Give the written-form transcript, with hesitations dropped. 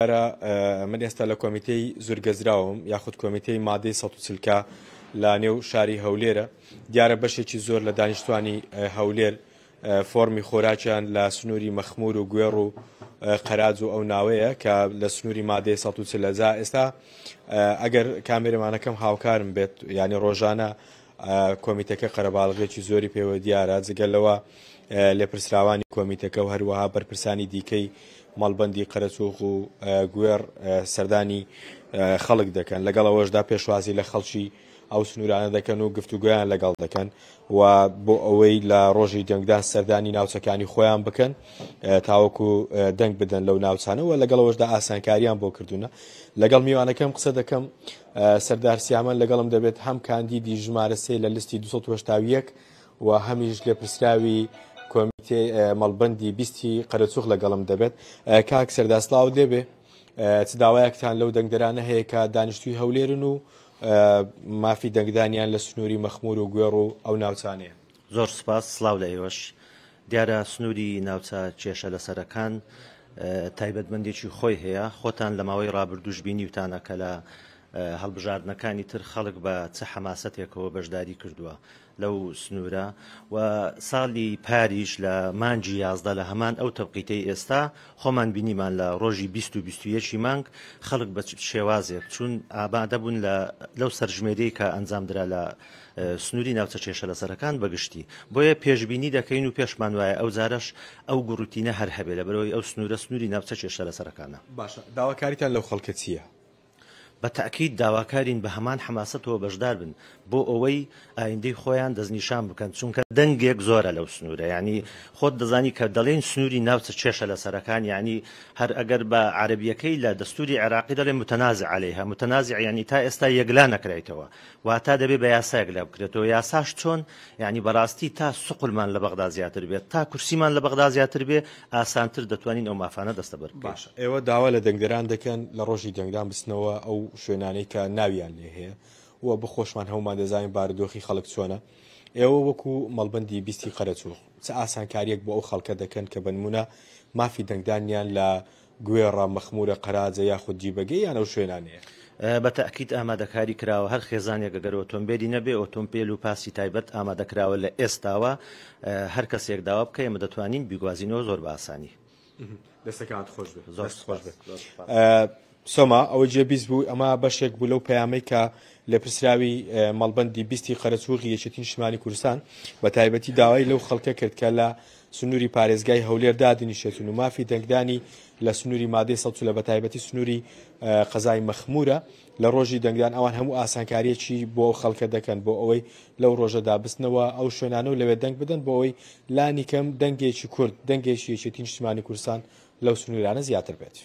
من ئێستا لە کۆمیتەی زورگەزراوم یاخود کۆمیتەی مادەی ١40 لە نێو شاری هەولێرە. دیارە بەشێکی زۆر لە دانیشتوانی هەولێر فۆرمی خۆراکیان لە سنووری مەخمور و گوێڕ و قەراج و ئەو ناوەیە کە لە سنووری مادەی ١40 ئێستا ئەگەر کامێرەمانەکەم هاوکارم بێت ینی ڕۆژانە کۆمیتەکە قەرەباڵغێکی زۆری پێوە دیارە جگەلەوە لێپرسراوانی کۆمیتەکە و هەروەها بەرپرسانی دیکەی مەڵبەندی قەرەچووق و گوێر سەردانی خەڵک دەکەن لەگەڵەوەشدا پێشوازی لە خەڵکی ئەو سنوورانە دەکەن و گفتوگویان لەگەڵ دەکەن و بۆ ئەوەی لە ڕۆژی دەنگدان سەردانی ناوچەکانی خۆیان بکەن تاوەکو دەنگ بدەن لەو ناوچانەوە لەگەڵەوەشدا ئاسانکاریان بۆ کردوونە. لەگەڵ میوانەکەم قسە دەکەم سەردار سیامەن لەگەڵم دەبێت هەم کاندیدی ژمارە 3 لە لیستی 281 و هەمیش لێپرسراوی کۆمیتێ مەڵبەندی 20 قەرەچووق لەگەڵم دەبێت. کاک سەرداسڵاو دەبێ چ داوایەکتان لەو دەنگدەرانە هەیە کە دانیشتووی هەولێرن و مافی دەنگدانیان لە سنووری مەخمور و گوێڕ و ئەو ناوچانەیە. زۆر سپاس سڵاو لە ئێوەش. دیارە سنووری ناوچە کێشە لەسەرەکان تایبەتمەندێکی خۆی هەیە. خۆتان لە ماوەی ڕابردووش بینیوتانە کە لە هەڵبژاردنەکانی تر خەڵک بە چه حەماسەتێکەوە بەشداری کردووە لەو سنوورە و ساڵی پاریش لە مانجی 11 لە هەمان ئەو تەبقیتەی ئێستا خۆمان بینیمان لە ڕۆژی 20 و 21 مانگ خەڵک بە شێوازێک چون ئابادە بوون لەو سەرژمێرەی کە ئەنجامدرا لە سنووری ناوچە کێشە لەسەرەکان بەگشتی. بۆیە پێشبینی دەکەین و پێشمان وایە ئەو جارەش ئەو گوڕوتینە هەر هەبێ لە بەرەوەی ئەو سنووری ناوچە کێشە لەسەرەکانە. باشە داواکاریتان لەو خەڵکە چییە؟ بەتەکید داواکارین بە هەمان حەماسەتەوە بەشدار بن بۆ ئەوەی ئایندەی خۆیان دەستنیشان بکەن چونکە دەنگێک زۆرە لەو سنوورە. ینی خۆت دەزانی کە دەڵێن سنووری ناوچە کێشە لەسەرەکان ینی هەر ئەگەر بە عەربیەکەی لە دەستوری عێراقی دەڵێن متەنازع عەلەیها متەنازع ینی تا ئێستا یەکلا نەکرایتەوە واتە دەبێت بە یاسا یەکلا بکرێتەوە. یاساش چۆن ینی بەڕاستی تا سوقلمان لە بەغدا زیاتر بێت تا کورسیمان لە بەغدا زیاتر بێ ئاسانتر دەتوانین ئەو مافانە دەستەبەر. باشە ئێوە داوا لە دەنگدەران دەکەن لە ڕۆژی دەنگدان بستنەوە ئەو شوێنانەی کە ناویان لێ هەیە و بخۆشمان هەومان دەزانین بارودۆخی خەڵک چۆنە. ئێوە وەکو مەڵبەندی 20 قەرەچووق چه ئاسانکاریەک بۆ ئەو خەڵکە دەکەن کە بنمونە مافی دەنگدانیان لە گوێڕە مەخمورە قەراجە یاخود جیبەگەی یان ئەو شوێنانەیە؟ بەتەکید ئامادەکاری کراوە هەر خێزانێک ئەگەر ئۆتۆمبیلی نەبێ ئۆتۆمبیل و پاسی تایبەت ئامادەکراوە لە ئێستاوە هەر کەسێک داوا بکە ئێمە دەتوانین بیگوازینەوە زۆر بە ئاسانی. دەستەکانت خۆش بێت. زۆر خۆش بێت. سۆما ئەوە جێبیست بوو ئەمە بەشێک بوو لەو پەیامەی کە لە پرسراوی مەڵبەندی 20 قەرەچووقی یەکێتی نیشتیمانی کوردستان بە تایبەتی داوای لەو خەڵکە کرد کە لە سنووری پارێزگای هەولێر دادنیشێتون و مافی دەنگدانی لە سنووری مادەی ١40 لە بەتایبەتی سنووری قەزای مەخمورە لە ڕۆژی دەنگدان ئەوان هەموو ئاسانکاریەکی بۆ خەڵکە دەکەن بۆ ئەوەی لەو ڕۆژەدا بستنەوە ئەو شوێنانە و لەوێ دەنگ بدەن بۆ ئەوەی لانی کەم دەنگێکی کورد دەنگێکی یەکێتی نیشتیمانی کوردستان لەو سنوورانە زیاتر بێت.